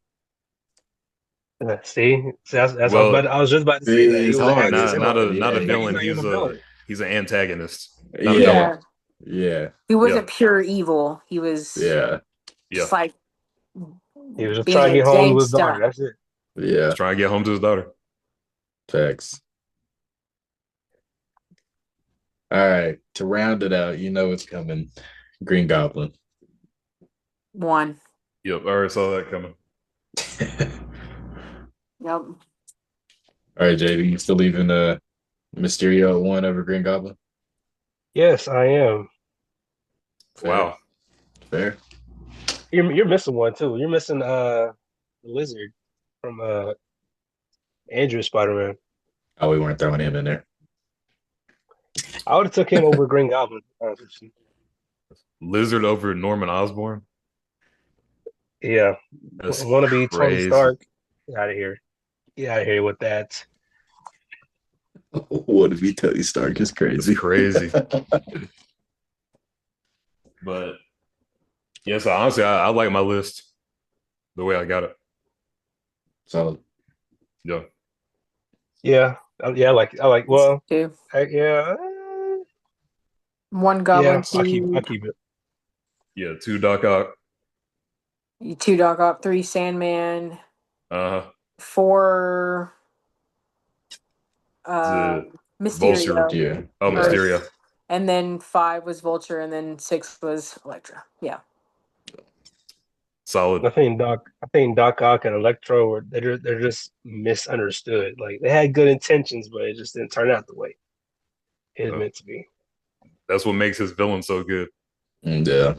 See, that's Well, I was just about to say that he He's was an hard. He's not antagonist. a hard. not Yeah, a He's villain. not even a villain. He's an antagonist, not a yeah, villain. yeah, He wasn't Yeah. pure evil. He was yeah, Yeah, just like He was just being trying to a get home to his daughter. gangster. That's it. yeah. he's trying to get home to his daughter. Facts. All right, to round it out, you know it's coming. Green Goblin. 1. Yep, I already saw that coming. Yep. All right, JD, you still leaving Mysterio at 1 over Green Goblin? Yes, I am. Fair. Wow. Fair. You're missing one too. You're missing the lizard from Andrew Spider-Man. Oh, we weren't throwing him in there. I would have took him over Green Goblin. Honestly. Lizard over Norman Osborn. Yeah, That's want to be Tony crazy. Stark? Get out of here! Get out of here with that. What if he tell you Stark is crazy? It's crazy. But yeah, so honestly, I like my list the way I got it. So Yeah. Yeah, yeah. I like. Well, 2. yeah, 1 yeah. Goblin, I 2, keep it. Yeah, 2 Doc Ock. 2 Dog Up, 3 Sandman, Uh-huh. 4 The Vulture. Mysterio, yeah. Oh, Yeah. Mysterio. and then 5 was Vulture, and then 6 was Elektra. Yeah. Solid. I think Doc Ock and Electro were they're just misunderstood. Like they had good intentions, but it just didn't turn out the way it was Uh, meant to be. that's what makes his villain so good. Yeah.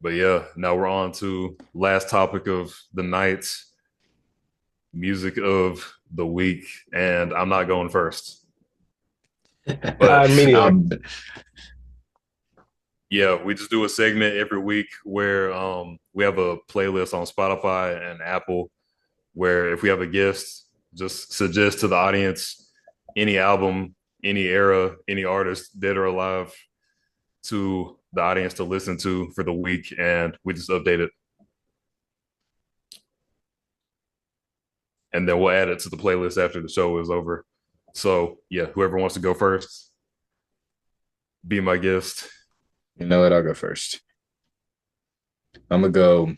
But yeah, now we're on to last topic of the night, music of the week, and I'm not going first. But Me neither. yeah, we just do a segment every week where we have a playlist on Spotify and Apple where if we have a guest, just suggest to the audience any album, any era, any artist, dead or alive, to the audience to listen to for the week, and we just update it. And then we'll add it to the playlist after the show is over. So yeah, whoever wants to go first, be my guest. You know what? I'll go first. I'm gonna go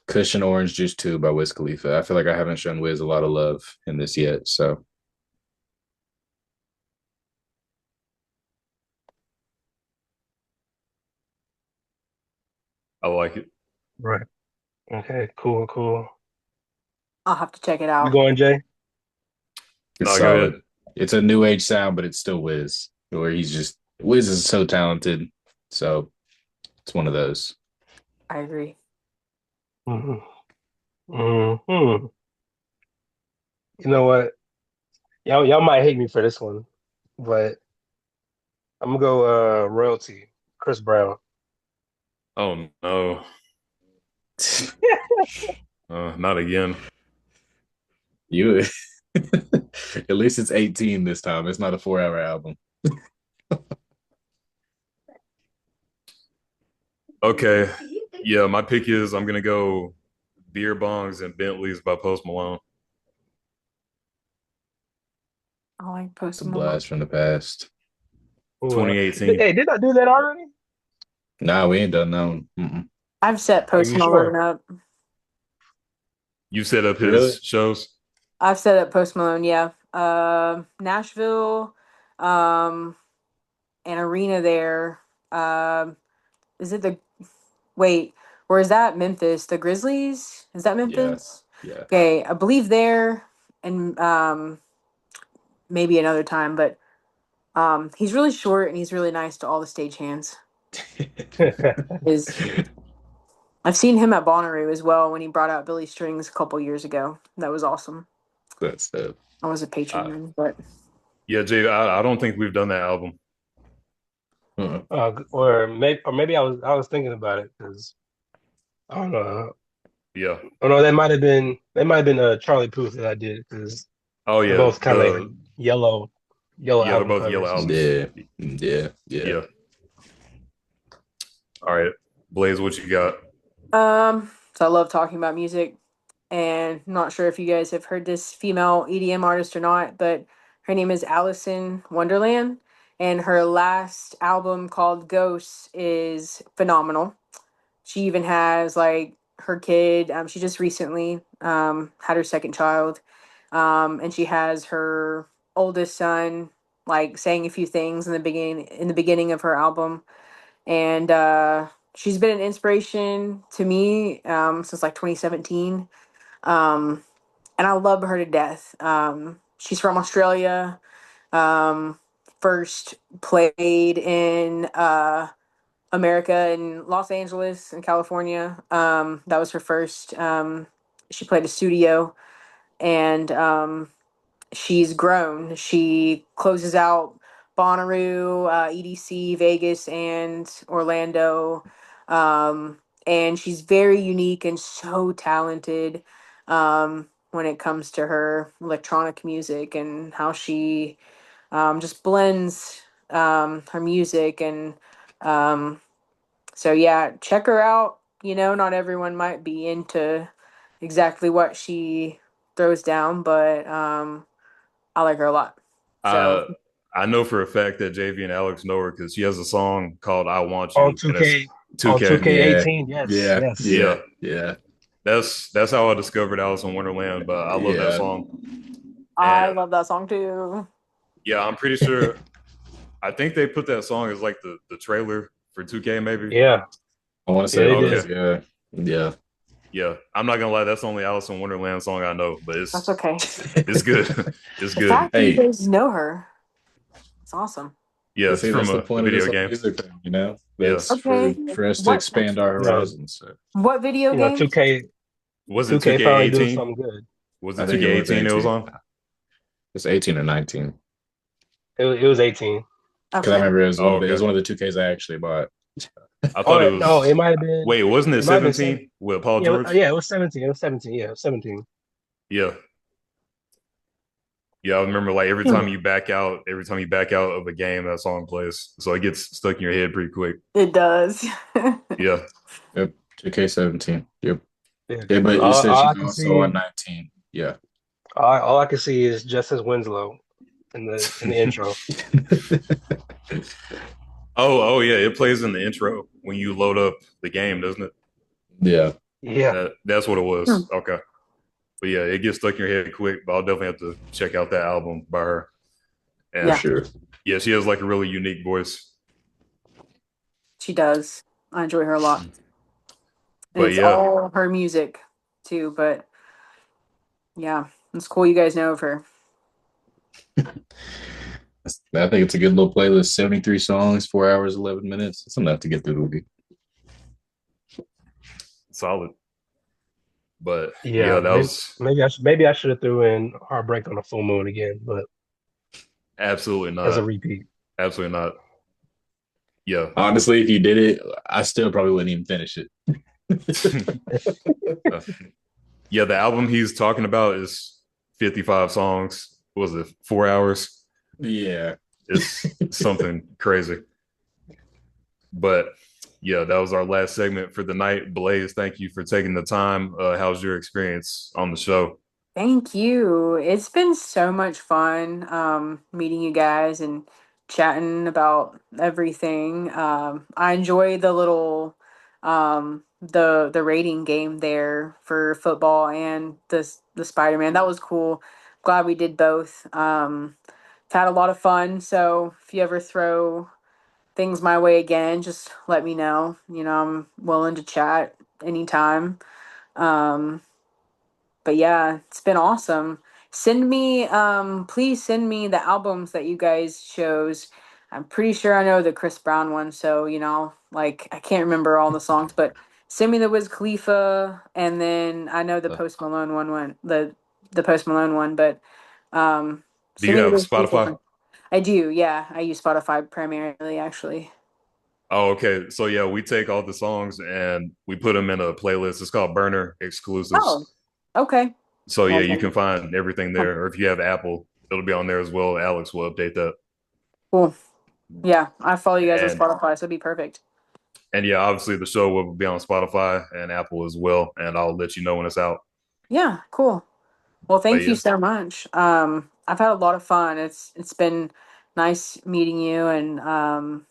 Cushion Orange Juice 2 by Wiz Khalifa. I feel like I haven't shown Wiz a lot of love in this yet. So I like it. Right. Okay. Cool. Cool. I'll have to check it You out. going, Jay? it's No, go solid. ahead. It's a new age sound, but it's still Wiz. Where Wiz is so talented. So it's one of those. I agree. Hmm. Hmm. You know what? Y'all might hate me for this one, but I'm gonna go royalty, Chris Brown. Oh no, not again. You at least it's 18 this time. It's not a 4-hour album. Okay, yeah, my pick is I'm gonna go Beer Bongs and Bentleys by Post Malone. I like It's Post a Malone. blast from the past. Ooh, 2018. hey, did I do that already? Nah, we ain't done that one. Mm-mm. I've set Are Post you Malone sure? You set up Really? his shows. I've set up Post Malone, yeah. Nashville, an arena there. Um, is it the wait, or is that Memphis? The Grizzlies? Is that Yeah. Memphis? Yeah. Okay, I believe there and maybe another time, but he's really short and he's really nice to all the stagehands. Is I've seen him at Bonnaroo as well when he brought out Billy Strings a couple years ago. That was awesome. That's dope. I was a patron Uh, then, but yeah, Jay, I don't think we've done that album. Uh-uh. Or maybe I was thinking about it because I don't know. Yeah. Oh no, that might have been Charlie Puth that I did because Oh they're yeah. both kind of like yellow They're album both yellow covers. albums. Yeah. Yeah. Yeah. Yeah. All right, Blaze, what you got? so I love talking about music, and I'm not sure if you guys have heard this female EDM artist or not, but her name is Alison Wonderland, and her last album called Ghosts is phenomenal. She even has like her kid. She just recently had her second child, and she has her oldest son like saying a few things in the beginning of her album, and she's been an inspiration to me since like 2017, um, and I love her to death. She's from Australia. Um, First played in America in Los Angeles and California. That was her first. She played a studio, and she's grown. She closes out Bonnaroo, EDC, Vegas, and Orlando. And she's very unique and so talented when it comes to her electronic music and how she just blends her music. And so, yeah, check her out. Not everyone might be into exactly what she throws down, but I like her a lot. So Uh, I know for a fact that JV and Alex know her because she has a song called "I Want On You," and it's 2K, on 2K. Yeah. 2K18, yes, Yeah. yes. Yeah. Yeah, Yeah. that's how I discovered Alice in Wonderland. But I love that Yeah. song, I and love that song too. yeah, I'm pretty sure. I think they put that song as like the trailer for 2K maybe. Yeah, I want to yeah, say they it was. did. Okay, Yeah. Yeah. yeah. I'm not gonna lie, that's the only Alice in Wonderland song I know, but That's it's okay. it's good. It's The good. fact that you Hey, guys know her, it's awesome. Yeah, it's see, from that's the a point of video this whole game. music thing, you know? Yeah. That's Okay. for us to What expand our You know, horizons. So video you know, game? Was it 2K finally doing 2K18? something good. Was I it think it was 2K18 it was 18. on? It's 18 or 19. It was 18. Because I Okay. remember Oh, it was okay. one of the 2Ks I actually bought. I thought it Oh no, was. it might have been. Wait, wasn't it It might have been seven. 17 with Paul Yeah, George? yeah, it was 17. It was 17. Yeah, it was 17. Yeah, yeah. I remember like every time you back out of a game, that song plays, so it gets stuck in your head pretty quick. It does. Yeah. Yep. 2K17. Yep. Yeah. Yeah, but you said All I she's can also on see, 19. Yeah. all I can see is Justice Winslow in the intro. Oh, yeah. It plays in the intro when you load up the game, doesn't it? Yeah. Yeah, That's what it Hmm. was. Okay. But yeah, it gets stuck in your head quick. But I'll definitely have to check out that album by her. For And Yeah, sure. yeah, she has like a really unique voice. she does. I enjoy her a lot. And But it's yeah, all her music too, but yeah, it's cool you guys know of her. I think it's a good little playlist. 73 songs, 4 hours, 11 minutes. It's enough to get through the week. solid. But yeah, yeah. that was Maybe I should have threw in Heartbreak on a Full Moon again, but absolutely as a not. repeat. Absolutely not. Yeah. Honestly, if you did it, I still probably wouldn't even finish it. Uh, yeah, the album he's talking about is 55 songs. What was it 4 hours? Yeah. It's something crazy. But yeah, that was our last segment for the night. Blaze, thank you for taking the time. How's your experience on the show? Thank you. It's been so much fun meeting you guys and chatting about everything. I enjoy the little the rating game there for football and the Spider-Man. That was cool. Glad we did both. I've had a lot of fun. So if you ever throw things my way again, just let me know. I'm willing to chat anytime. Um, but yeah, it's been awesome. Please send me the albums that you guys chose. I'm pretty sure I know the Chris Brown one, so like I can't remember all the songs, but send me the Wiz Khalifa, and then I know the Post Malone one went the Post Malone one, but Do you send me the have Wiz Khalifa Spotify? one. I do, yeah. I use Spotify primarily, actually. Oh, okay. So yeah, we take all the songs and we put them in a playlist. It's called Burner Oh, Exclusives. okay. So yeah, Well, you then, can find everything there. Or if you have Apple, it'll be on there as well. Alex will update that. cool. Yeah, I follow you guys on And Spotify, so it'd be perfect. and yeah, obviously the show will be on Spotify and Apple as well. And I'll let you know when it's out. Yeah, cool. Well, But thank you yeah, so much. I've had a lot of fun. It's been nice meeting you, and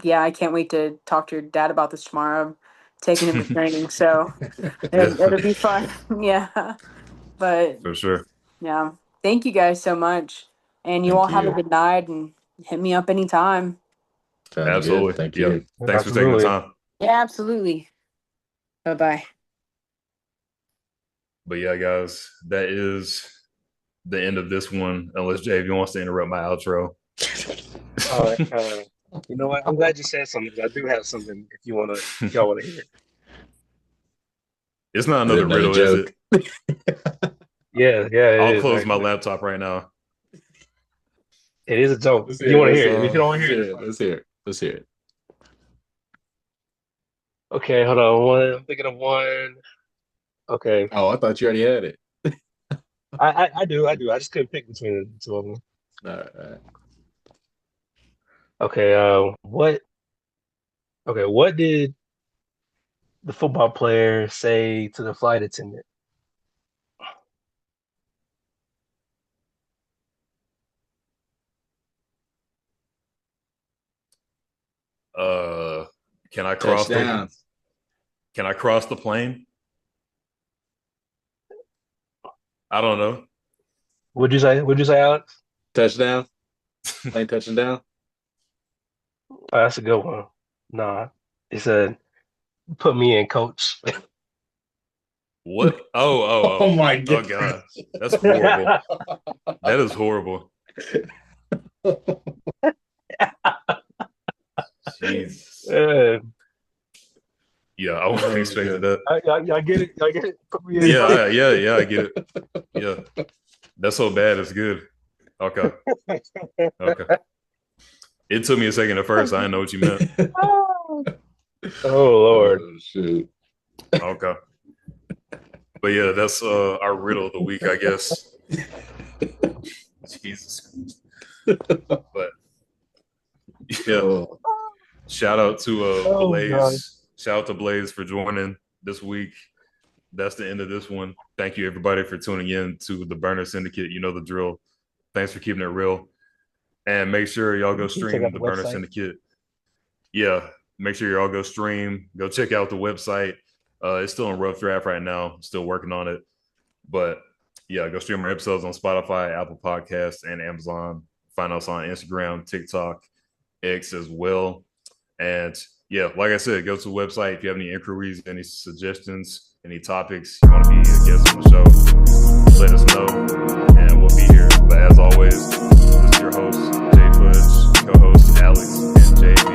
yeah, I can't wait to talk to your dad about this tomorrow. I'm taking him to training, so yeah, it'll be fun. Yeah, but for sure. yeah, thank you guys so much, and you all Thank have a you. good night, and hit me up anytime. Sounds good. Absolutely. Thank Yeah. you. Thanks for taking the Absolutely. time. Yeah, absolutely. Bye bye. But yeah, guys, that is the end of this one. Unless Jay, wants to interrupt my outro. All right. You know what? I'm glad you said something because I do have something if y'all wanna hear it. It's not Is it another another riddle, is it? joke? Yeah, it I'll is close my actually. laptop right now. It is a joke. Let's You hear it. want to hear it? If you don't want to Let's hear it, hear it's it. fine. Let's hear it. Let's hear it. Okay, hold on. I'm thinking of one. Okay, Oh, I thought you already had it. I do. I just couldn't pick between the two of them. All right. All right. Okay, what did the football player say to the flight attendant? Uh, can I cross the Touchdown. can I cross the plane? I don't know. Would you say, Alex? Touchdown. Plane touching down. Oh, that's a good one. Nah, it said put me in, coach. What? Oh my oh god. god, that's horrible. That is horrible. Jesus. Yeah, I wasn't expecting that. Y'all get it? Y'all get it? Put me in. Yeah, I get it. Yeah, that's so bad. It's good. Okay. It took me a second at first. I didn't know what you meant. Oh Lord. Oh, shoot. Okay. But yeah, that's our riddle of the week, I guess. Jesus. But yeah, Oh, shout out to Oh, Blaze. God. Shout out to Blaze for joining this week. That's the end of this one. Thank you everybody for tuning in to the Burner Syndicate. You know the drill. Thanks for keeping it real. And make sure y'all go Can you check stream out the the Burner website? Syndicate. Yeah, make sure y'all go stream. Go check out the website. It's still in rough draft right now. Still working on it. But yeah, go stream our episodes on Spotify, Apple Podcasts, and Amazon. Find us on Instagram, TikTok, X as well. And yeah, like I said, go to the website if you have any inquiries, any suggestions, any topics you want to be a guest on the show. Let us know, and we'll be here. But as always, this is your host, Jay Fudge, co-host Alex, and JB.